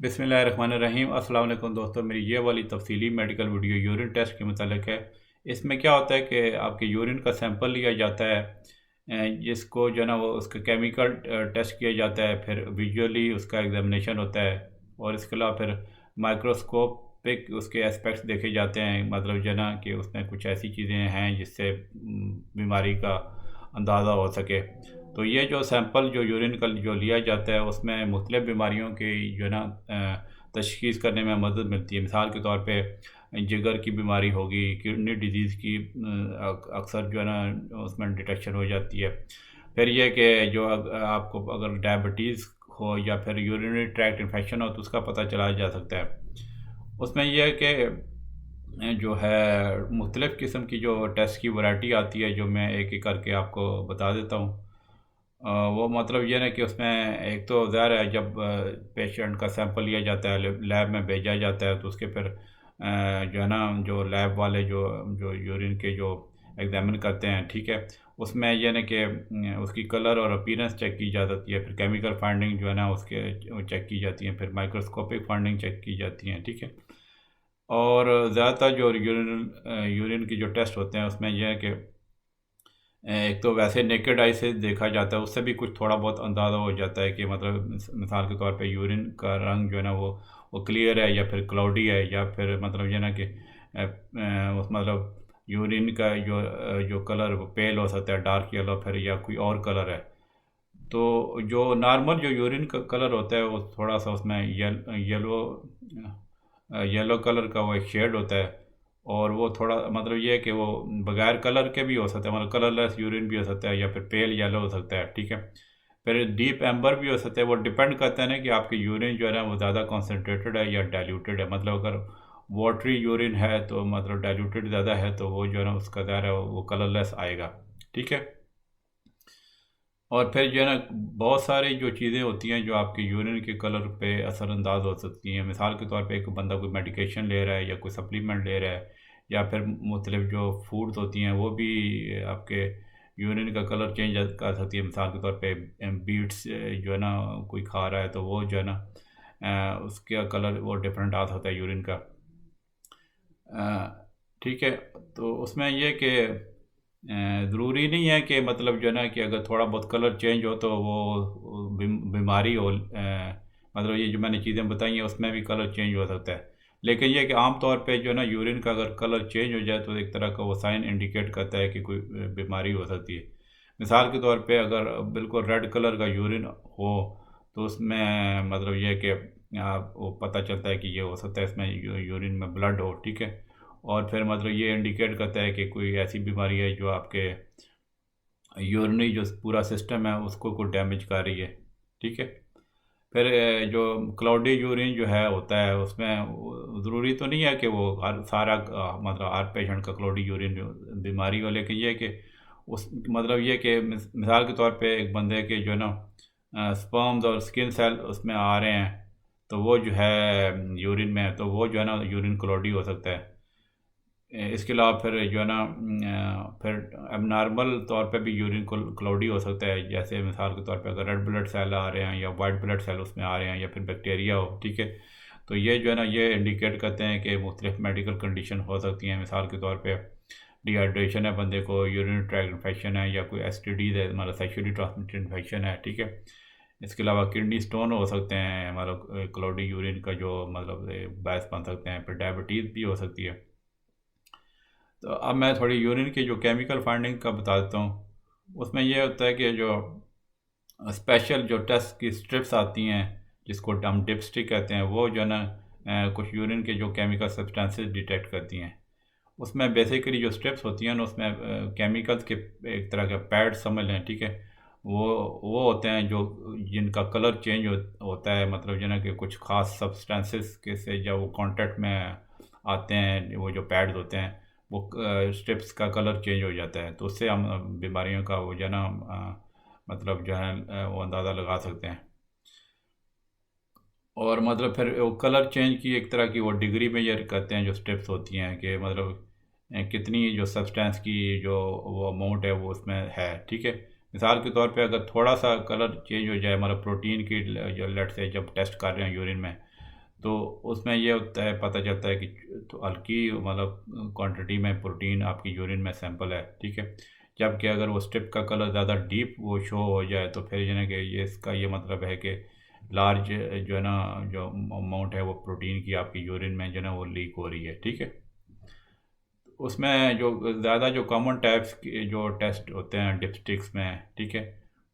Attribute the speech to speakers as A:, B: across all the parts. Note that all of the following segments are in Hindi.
A: बिस्मिल्लाहिर्रहमानिर्रहीम। अस्सलाम वालेकुम दोस्तों, मेरी ये वाली तफसीली मेडिकल वीडियो यूरिन टेस्ट के मतलब है। इसमें क्या होता है कि आपके यूरिन का सैंपल लिया जाता है, जिसको जो है ना वो उसका केमिकल टेस्ट किया जाता है, फिर विजुअली उसका एग्जामिनेशन होता है और इसके अलावा फिर माइक्रोस्कोपिक उसके एस्पेक्ट्स देखे जाते हैं, मतलब जो है ना कि उसमें कुछ ऐसी चीज़ें हैं जिससे बीमारी का अंदाज़ा हो सके। तो ये जो सैंपल जो यूरिन का जो लिया जाता है उसमें मुख्तलिफ़ बीमारियों की जो है ना तशख़ीस करने में मदद मिलती है। मिसाल के तौर पे जिगर की बीमारी होगी, किडनी डिजीज़ की अक्सर जो है ना उसमें डिटेक्शन हो जाती है। फिर ये कि जो आपको अगर डायबिटीज़ हो या फिर यूरिनरी ट्रैक्ट इन्फेक्शन हो तो उसका पता चला जा सकता है। उसमें ये है कि जो है मुख्तलिफ़ किस्म की जो टेस्ट की वैरायटी आती है, जो मैं एक-एक करके आपको बता देता हूँ। वो मतलब ये ना कि उसमें एक तो ज़ाहिर है जब पेशेंट का सैंपल लिया जाता है, लैब में भेजा जाता है, तो उसके फिर जो है ना जो लैब वाले जो जो यूरिन के जो एग्ज़ामिन करते हैं, ठीक है? उसमें ये ना कि उसकी कलर और अपीयरेंस चेक की जा सकती है, फिर केमिकल फाइंडिंग जो है ना उसके वो चेक की जाती हैं, फिर माइक्रोस्कोपिक फाइंडिंग चेक की जाती हैं, ठीक है? और ज़्यादातर जो यूरिन की जो टेस्ट होते हैं उसमें यह है कि एक तो वैसे नेकेड आई से देखा जाता है, उससे भी कुछ थोड़ा बहुत अंदाज़ा हो जाता है कि मतलब मिसाल के तौर पे यूरिन का रंग जो है ना वो क्लियर है या फिर क्लाउडी है, या फिर मतलब ये ना कि उस मतलब यूरिन का जो कलर वो पेल हो सकता है, डार्क येलो फिर या कोई और कलर है। तो जो नॉर्मल जो यूरिन का कलर होता है वो थोड़ा-सा उसमें येलो येलो कलर का वो एक शेड होता है, और वो थोड़ा मतलब ये है कि वो बगैर कलर के भी हो सकता है, मतलब कलरलेस यूरिन भी हो सकता है या फिर पेल येलो हो सकता है, ठीक है। फिर डीप एम्बर भी हो सकता है। वो डिपेंड करता है ना कि आपकी यूरिन जो है ना वो ज़्यादा कॉन्सेंट्रेटेड है या डाइल्यूटेड है। मतलब अगर वाटरी यूरिन है तो मतलब डाइल्यूटेड ज़्यादा है तो वो जो है ना उसका ज़ाहिर है वो कलरलेस आएगा, ठीक है। और फिर जो है ना बहुत सारी जो चीज़ें होती हैं जो आपके यूरिन के कलर पे असरअंदाज हो सकती हैं। मिसाल के तौर पे एक बंदा कोई मेडिकेशन ले रहा है या कोई सप्लीमेंट ले रहा है, या फिर मुख्तलिफ जो फूड्स होती हैं वो भी आपके यूरिन का कलर चेंज कर सकती है। मिसाल के तौर पे बीट्स जो है ना कोई खा रहा है तो वो जो है ना उसका कलर वो डिफरेंट आ सकता है यूरिन का। ठीक है, तो उसमें ये कि ज़रूरी नहीं है कि मतलब जो है ना कि अगर थोड़ा बहुत कलर चेंज हो तो वो बीमारी हो, मतलब ये जो मैंने चीज़ें बताई हैं उसमें भी कलर चेंज हो सकता है। लेकिन ये कि आम तौर पे जो है ना यूरिन का अगर कलर चेंज हो जाए तो एक तरह का वो साइन इंडिकेट करता है कि कोई बीमारी हो सकती है। मिसाल के तौर पे अगर बिल्कुल रेड कलर का यूरिन हो तो उसमें मतलब ये है कि आप वो पता चलता है कि ये हो सकता है इसमें यूरिन में ब्लड हो, ठीक है। और फिर मतलब ये इंडिकेट करता है कि कोई ऐसी बीमारी है जो आपके यूरिनरी जो पूरा सिस्टम है उसको कोई डैमेज कर रही है, ठीक है। फिर जो क्लाउडी यूरिन जो है होता है उसमें ज़रूरी तो नहीं है कि वो हर सारा मतलब हर पेशेंट का क्लाउडी यूरिन बीमारी हो, लेकिन ये है कि उस मतलब ये कि मिसाल के तौर पे एक बंदे के जो है ना स्पर्म्स और स्किन सेल उसमें आ रहे हैं, तो वो जो है यूरिन में, तो वो जो है ना यूरिन क्लाउडी हो सकता है। इसके अलावा फिर जो है ना फिर एबनॉर्मल तौर पे भी यूरिन क्लाउडी हो सकता है। जैसे मिसाल के तौर पे अगर रेड ब्लड सेल आ रहे हैं या वाइट ब्लड सेल उसमें आ रहे हैं या फिर बैक्टीरिया हो, ठीक है। तो ये जो है ना ये इंडिकेट करते हैं कि मुख्तलिफ मेडिकल कंडीशन हो सकती हैं। मिसाल के तौर पे डिहाइड्रेशन है बंदे को, यूरिनरी ट्रैक्ट इन्फेक्शन है, या कोई एसटीडीज़ है, मतलब सेक्शुअली ट्रांसमिटेड इन्फेक्शन है, ठीक है। इसके अलावा किडनी स्टोन हो सकते हैं, मतलब क्लाउडी यूरिन का जो मतलब बायस बन सकते हैं। फिर डायबिटीज़ भी हो सकती है। तो अब मैं थोड़ी यूरिन की जो केमिकल फाइंडिंग का बता देता हूँ। उसमें ये होता है कि जो स्पेशल जो टेस्ट की स्ट्रिप्स आती हैं, जिसको हम डिपस्टिक कहते हैं, वो जो है ना कुछ यूरिन के जो केमिकल सब्सटेंसेस डिटेक्ट करती हैं। उसमें बेसिकली जो स्ट्रिप्स होती हैं ना उसमें केमिकल्स के एक तरह का पैड समझ लें, ठीक है। वो वो होते हैं जो जिनका कलर चेंज होता है, मतलब जो है ना कि कुछ ख़ास सब्सटेंसेस के से जब वो कांटेक्ट में आते हैं, वो जो पैड्स होते हैं वो स्ट्रिप्स का कलर चेंज हो जाता है, तो उससे हम बीमारियों का वो जो है ना मतलब जो है वो अंदाज़ा लगा सकते हैं। और मतलब फिर वो कलर चेंज की एक तरह की वो डिग्री मेजर करते हैं, जो स्टेप्स होती हैं कि मतलब कितनी जो सब्सटेंस की जो वो अमाउंट है वो उसमें है, ठीक है। मिसाल के तौर पे अगर थोड़ा सा कलर चेंज हो जाए, मतलब प्रोटीन की जो लेट से जब टेस्ट कर रहे हैं यूरिन में, तो उसमें ये होता है, पता चलता है कि तो हल्की मतलब क्वांटिटी में प्रोटीन आपकी यूरिन में सैंपल है, ठीक है। जबकि अगर वो स्ट्रिप का कलर ज़्यादा डीप वो शो हो जाए तो फिर जो है कि ये इसका ये मतलब है कि लार्ज जो है ना जो अमाउंट है वो प्रोटीन की आपकी यूरिन में जो है ना वो लीक हो रही है, ठीक है। उसमें जो ज़्यादा जो कॉमन टाइप्स के जो टेस्ट होते हैं डिप्स्टिक्स में, ठीक है,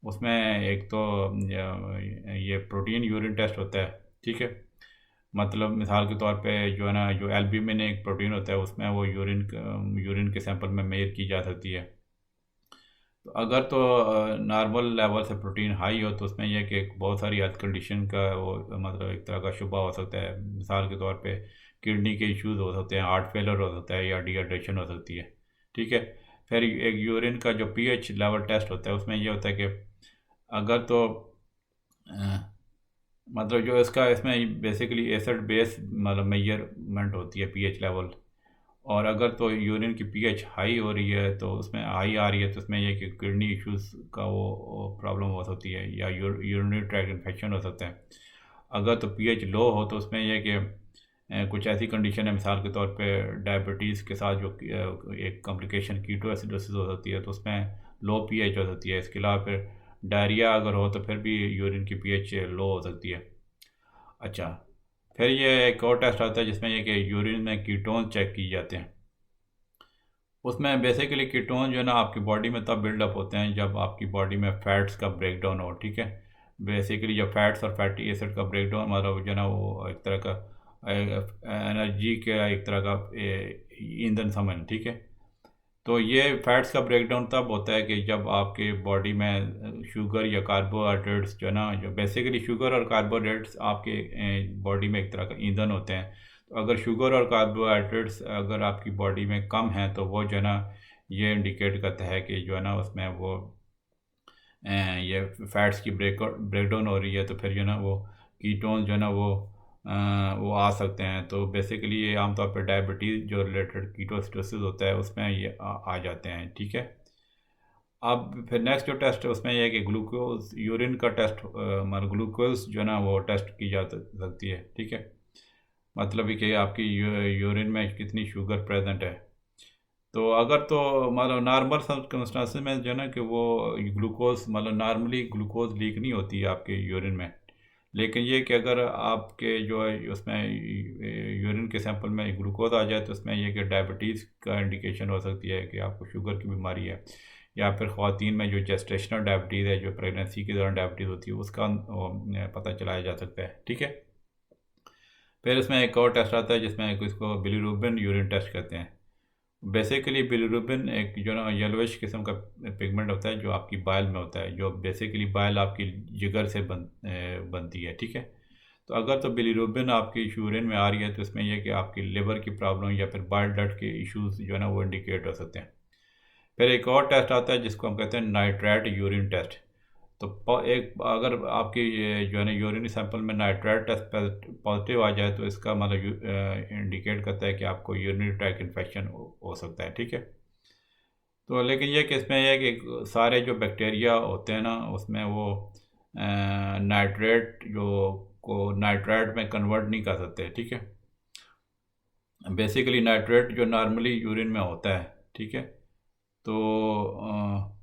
A: उसमें एक तो ये प्रोटीन यूरिन टेस्ट होता है, ठीक है। मतलब मिसाल के तौर पे जो है ना जो एल्ब्यूमिन एक प्रोटीन होता है उसमें वो यूरिन के सैंपल में मेजर की जा सकती है। तो अगर तो नॉर्मल लेवल से प्रोटीन हाई हो तो उसमें यह कि बहुत सारी हेल्थ कंडीशन का वो मतलब एक तरह का शुबा हो सकता है। मिसाल के तौर पे किडनी के इश्यूज हो सकते हैं, हार्ट फेलर हो सकता है या डिहाइड्रेशन हो सकती है, ठीक है। फिर एक यूरिन का जो पीएच लेवल टेस्ट होता है उसमें यह होता है कि अगर तो अ, मतलब जो इसका इसमें बेसिकली एसिड बेस मतलब मेजरमेंट होती है पीएच लेवल। और अगर तो यूरिन की पीएच हाई हो रही है तो उसमें हाई आ रही है तो उसमें यह कि किडनी इश्यूज का वो प्रॉब्लम हो सकती है या यूरिनरी ट्रैक्ट इन्फेक्शन हो सकता है। अगर तो पीएच लो हो तो उसमें यह कि कुछ ऐसी कंडीशन है, मिसाल के तौर पे डायबिटीज़ के साथ जो एक कॉम्प्लिकेशन कीटो एसिडोसिस हो सकती है तो उसमें लो पीएच हो सकती है। इसके अलावा फिर डायरिया अगर हो तो फिर भी यूरिन की पीएच लो हो सकती है। अच्छा, फिर ये एक और टेस्ट आता है जिसमें ये कि यूरिन में कीटोन चेक किए जाते हैं। उसमें बेसिकली कीटोन जो है ना आपकी बॉडी में तब बिल्डअप होते हैं जब आपकी बॉडी में फैट्स का ब्रेकडाउन हो, ठीक है। बेसिकली जब फैट्स और फैटी एसिड का ब्रेकडाउन मतलब जो है ना वो एक तरह का एनर्जी का एक तरह का ईंधन समझ, ठीक है। तो ये फैट्स का ब्रेकडाउन तब होता है कि जब आपके बॉडी में शुगर या कार्बोहाइड्रेट्स जो है ना जो बेसिकली शुगर और कार्बोहाइड्रेट्स आपके बॉडी में एक तरह का ईंधन होते हैं। तो अगर शुगर और कार्बोहाइड्रेट्स अगर आपकी बॉडी में कम हैं तो वो जो है ना ये इंडिकेट करता है कि जो है ना उसमें वो ये फैट्स की ब्रेकडाउन हो रही है। तो फिर जो है ना वो कीटोन जो है ना वो आ सकते हैं। तो बेसिकली ये आमतौर पर डायबिटीज़ जो रिलेटेड कीटोसिडोसिस होता है उसमें ये आ जाते हैं, ठीक है। अब फिर नेक्स्ट जो टेस्ट है उसमें यह है कि ग्लूकोज यूरिन का टेस्ट मतलब ग्लूकोज जो है ना वो टेस्ट की जा सकती है, ठीक है। मतलब कि आपकी यूरिन में कितनी शुगर प्रेजेंट है। तो अगर तो मतलब नॉर्मल सर्कमस्टांसिस में जो है ना कि वो ग्लूकोज मतलब नॉर्मली ग्लूकोज लीक नहीं होती है आपके यूरिन में। लेकिन ये कि अगर आपके जो है उसमें यूरिन के सैंपल में ग्लूकोज आ जाए तो उसमें ये कि डायबिटीज़ का इंडिकेशन हो सकती है कि आपको शुगर की बीमारी है। या फिर ख़वातीन में जो जेस्टेशनल डायबिटीज़ है जो प्रेगनेंसी के दौरान डायबिटीज़ होती है उसका पता चलाया जा सकता है, ठीक है। फिर इसमें एक और टेस्ट आता है जिसमें इसको बिलीरुबिन यूरिन टेस्ट कहते हैं। बेसिकली बिलीरुबिन एक जो ना येलोइश किस्म का पिगमेंट होता है जो आपकी बाइल में होता है, जो बेसिकली बाइल आपकी जिगर से बनती है, ठीक है। तो अगर तो बिलीरुबिन आपकी यूरिन में आ रही है तो इसमें यह कि आपकी लिवर की प्रॉब्लम या फिर बाइल डक्ट के इश्यूज जो है ना वो इंडिकेट हो सकते हैं। फिर एक और टेस्ट आता है जिसको हम कहते हैं नाइट्रेट यूरिन टेस्ट। तो एक अगर आपकी ये जो है ना यूरिन सैंपल में नाइट्रेट टेस्ट पॉजिटिव आ जाए तो इसका मतलब इंडिकेट करता है कि आपको यूरिनरी ट्रैक इन्फेक्शन हो सकता है, ठीक है। तो लेकिन ये कि इसमें यह है कि सारे जो बैक्टीरिया होते हैं ना उसमें वो नाइट्रेट जो को नाइट्रेट में कन्वर्ट नहीं कर सकते, ठीक है। बेसिकली नाइट्रेट जो नॉर्मली यूरिन में होता है, ठीक है। तो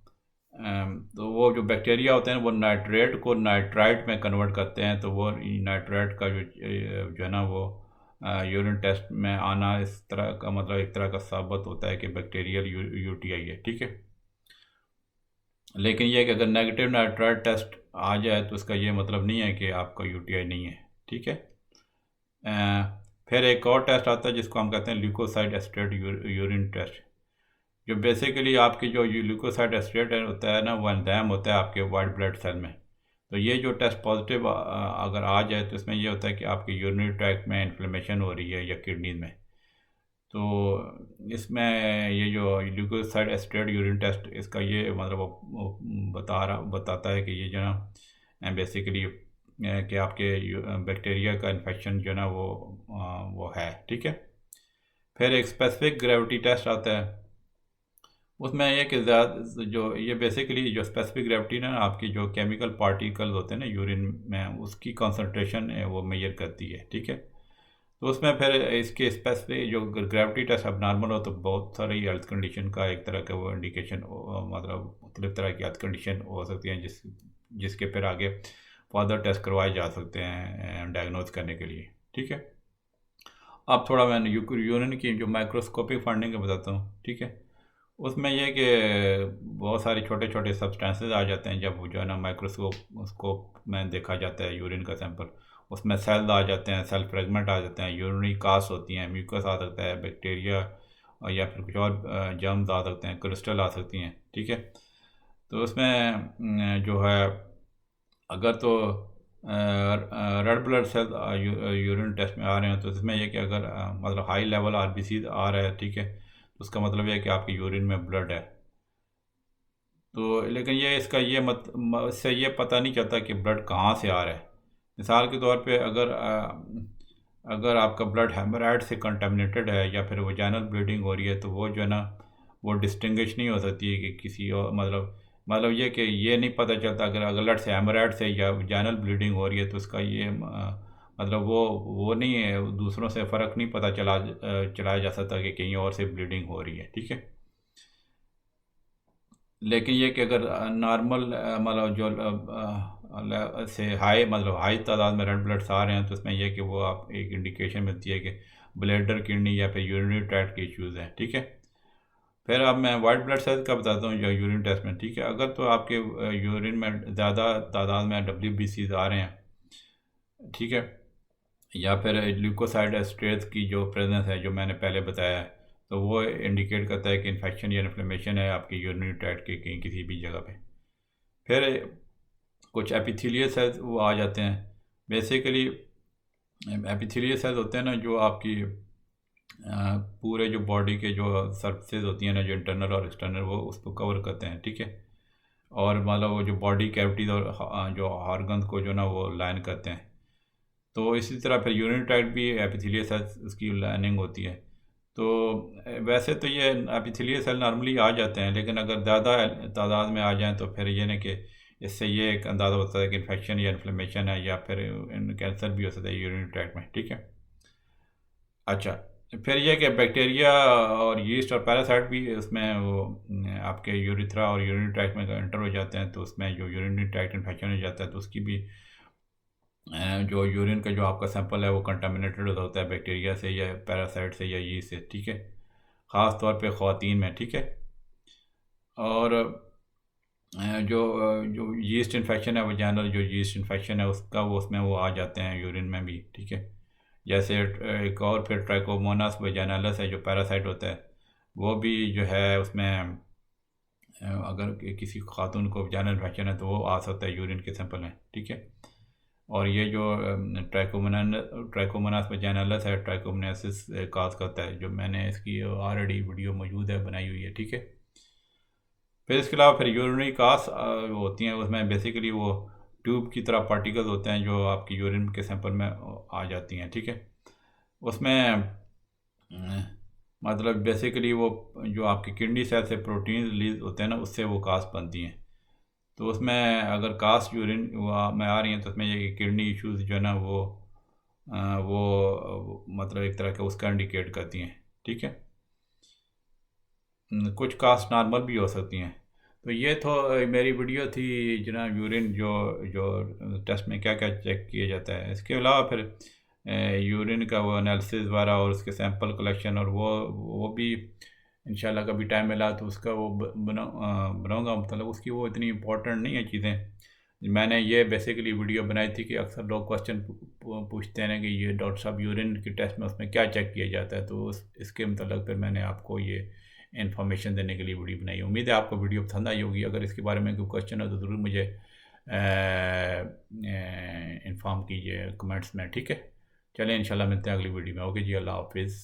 A: तो वो जो बैक्टीरिया होते हैं वो नाइट्रेट को नाइट्राइट में कन्वर्ट करते हैं। तो वो नाइट्राइट का जो है ना वो यूरिन टेस्ट में आना इस तरह का मतलब एक तरह का साबित होता है कि बैक्टीरियल यूटीआई है, ठीक है। लेकिन यह कि अगर नेगेटिव नाइट्राइट टेस्ट आ जाए तो इसका ये मतलब नहीं है कि आपका यूटीआई नहीं है, ठीक है। फिर एक और टेस्ट आता है जिसको हम कहते हैं ल्यूकोसाइड एस्ट्रेट यूरिन टेस्ट। जो बेसिकली आपकी जो ल्यूकोसाइड एस्ट्रेट होता है ना वो एंजाइम होता है आपके वाइट ब्लड सेल में। तो ये जो टेस्ट पॉजिटिव अगर आ जाए तो इसमें ये होता है कि आपके यूरिनरी ट्रैक्ट में इन्फ्लेमेशन हो रही है या किडनी में। तो इसमें ये जो ल्यूकोसाइड एस्ट्रेट यूरिन टेस्ट इसका ये मतलब वो बताता है कि ये जो ना बेसिकली कि आपके बैक्टीरिया का इन्फेक्शन जो ना वो है, ठीक है। फिर एक स्पेसिफिक ग्रेविटी टेस्ट आता है। उसमें यह कि ज़्यादा जो ये बेसिकली जो स्पेसिफिक ग्रेविटी ना आपकी जो केमिकल पार्टिकल होते हैं ना यूरिन में उसकी कंसंट्रेशन वो मेजर करती है, ठीक है। तो उसमें फिर इसके स्पेसिफिक जो ग्रेविटी टेस्ट अब नॉर्मल हो तो बहुत सारी हेल्थ कंडीशन का एक तरह का वो इंडिकेशन, मतलब मुख्तलिफ तरह की हेल्थ कंडीशन हो सकती हैं जिसके फिर आगे फर्दर टेस्ट करवाए जा सकते हैं डायग्नोज करने के लिए। ठीक है, अब थोड़ा मैं यूरिन की जो माइक्रोस्कोपिक फाइंडिंग का बताता हूँ। ठीक है, उसमें यह है कि बहुत सारे छोटे छोटे सब्सटेंसेस आ जाते हैं जब जो है ना माइक्रोस्कोप स्कोप में देखा जाता है यूरिन का सैंपल। उसमें सेल आ जाते हैं, सेल फ्रेगमेंट आ जाते हैं, यूरिनरी कास्ट होती हैं, म्यूकस आ सकता है, बैक्टीरिया और या फिर कुछ और जर्म्स आ सकते हैं, क्रिस्टल आ सकती हैं। ठीक है, तो उसमें जो है अगर तो red blood cell urine test में आ रहे हैं तो इसमें यह कि अगर मतलब हाई लेवल आरबीसी आ रहा है, ठीक है, तो उसका मतलब यह है कि आपके यूरिन में ब्लड है। तो लेकिन ये इसका ये इससे ये पता नहीं चलता कि ब्लड कहाँ से आ रहा है। मिसाल के तौर पे अगर आपका ब्लड हेमराइड से कंटामिनेटेड है या फिर वजाइनल ब्लीडिंग हो रही है तो वो जो है ना वो डिस्टिंग्विश नहीं हो सकती है कि किसी और मतलब ये कि ये नहीं पता चलता अगर ब्लड से हेमराइड से या वजाइनल ब्लीडिंग हो रही है तो उसका ये मतलब वो नहीं है, दूसरों से फ़र्क नहीं पता चलाया जा सकता कि कहीं और से ब्लीडिंग हो रही है। ठीक है, लेकिन ये कि अगर नॉर्मल मतलब जो से हाई मतलब हाई तादाद में रेड ब्लड्स आ रहे हैं तो इसमें यह कि वो आप एक इंडिकेशन मिलती है कि ब्लैडर, किडनी या फिर यूरिनरी ट्रैक्ट के इश्यूज़ हैं। ठीक है, फिर अब मैं वाइट ब्लड सेल का बताता हूँ जो यूरिन टेस्ट में। ठीक है, अगर तो आपके यूरिन में ज़्यादा तादाद में WBCs आ रहे हैं, ठीक है, या फिर ल्यूकोसाइड एस्ट्रेस की जो प्रेजेंस है जो मैंने पहले बताया है, तो वो इंडिकेट करता है कि इन्फेक्शन या इन्फ्लेमेशन है आपकी यूरिनरी ट्रैक्ट के कहीं किसी भी जगह पे। फिर कुछ एपिथेलियल सेल्स वो आ जाते हैं। बेसिकली एपिथेलियल सेल्स होते हैं ना जो आपकी पूरे जो बॉडी के जो सर्फेसेस होती हैं ना, जो इंटरनल और एक्सटर्नल, वो उसको कवर करते हैं। ठीक है, और मतलब वो जो बॉडी कैविटीज और जो ऑर्गन्स को जो ना वो लाइन करते हैं। तो इसी तरह फिर यूरिनरी ट्रैक्ट भी एपिथेलियल सेल्स उसकी लाइनिंग होती है। तो वैसे तो ये एपिथेलियल सेल नॉर्मली आ जाते हैं, लेकिन अगर ज़्यादा तादाद में आ जाएं तो फिर ये ना कि इससे ये एक अंदाज़ा होता है कि इन्फेक्शन या इन्फ्लेमेशन है या फिर कैंसर भी हो सकता है यूरिनरी ट्रैक्ट में। ठीक है, अच्छा, फिर यह कि बैक्टीरिया और यीस्ट और पैरासाइट भी उसमें वो आपके यूरिथ्रा और यूरिनरी ट्रैक्ट में एंटर हो जाते हैं, तो उसमें जो यूरिनरी ट्रैक्ट इन्फेक्शन हो जाता है तो उसकी भी जो यूरिन का जो आपका सैंपल है वो कंटामिनेटेड होता है बैक्टीरिया से या पैरासाइट से या यीस्ट से। ठीक है, ख़ास तौर पे ख़वातीन में। ठीक है, और जो यीस्ट इन्फेक्शन है वजाइनल जो यीस्ट इन्फेक्शन है उसका वो उसमें वो आ जाते हैं यूरिन में भी। ठीक है, जैसे एक और फिर ट्राइकोमोनास वजाइनलस है जो पैरासाइट होता है, वो भी जो है उसमें अगर किसी खातून को वजाइनल इन्फेक्शन है तो वो आ सकता है यूरिन के सैंपल में। ठीक है, और ये जो ट्राइकोमोनास वजाइनलस है ट्राइकोमोनासिस काज करता है, जो मैंने इसकी ऑलरेडी वीडियो मौजूद है, बनाई हुई है। ठीक है, फिर इसके अलावा फिर यूरिनरी कास्ट होती हैं, उसमें बेसिकली वो ट्यूब की तरह पार्टिकल्स होते हैं जो आपकी यूरिन के सैंपल में आ जाती हैं। ठीक है, उसमें मतलब बेसिकली वो जो आपकी किडनी सेल से प्रोटीन रिलीज होते हैं ना, उससे वो कास्ट बनती हैं। तो उसमें अगर कास्ट यूरिन में आ रही हैं तो उसमें ये किडनी इश्यूज जो है ना वो मतलब एक तरह का उसका इंडिकेट करती हैं। ठीक है, कुछ कास्ट नॉर्मल भी हो सकती हैं। तो ये तो मेरी वीडियो थी जनाब, यूरिन जो जो टेस्ट में क्या क्या चेक किया जाता है। इसके अलावा फिर यूरिन का वो एनालिसिस वगैरह और उसके सैंपल कलेक्शन और वो भी इंशाल्लाह कभी टाइम मिला तो उसका वो बनाऊँगा। मतलब उसकी वो इतनी इम्पोर्टेंट नहीं है चीज़ें। मैंने ये बेसिकली वीडियो बनाई थी कि अक्सर लोग क्वेश्चन पूछते हैं कि ये डॉक्टर साहब यूरिन के टेस्ट में उसमें क्या चेक किया जाता है, तो इसके मतलब फिर मैंने आपको ये इन्फॉर्मेशन देने के लिए वीडियो बनाई। उम्मीद है आपको वीडियो पसंद आई होगी। अगर इसके बारे में कोई क्वेश्चन हो तो ज़रूर मुझे इन्फॉर्म कीजिए कमेंट्स में। ठीक है, चलें इंशाल्लाह मिलते हैं अगली वीडियो में। ओके जी, अल्लाह हाफिज़।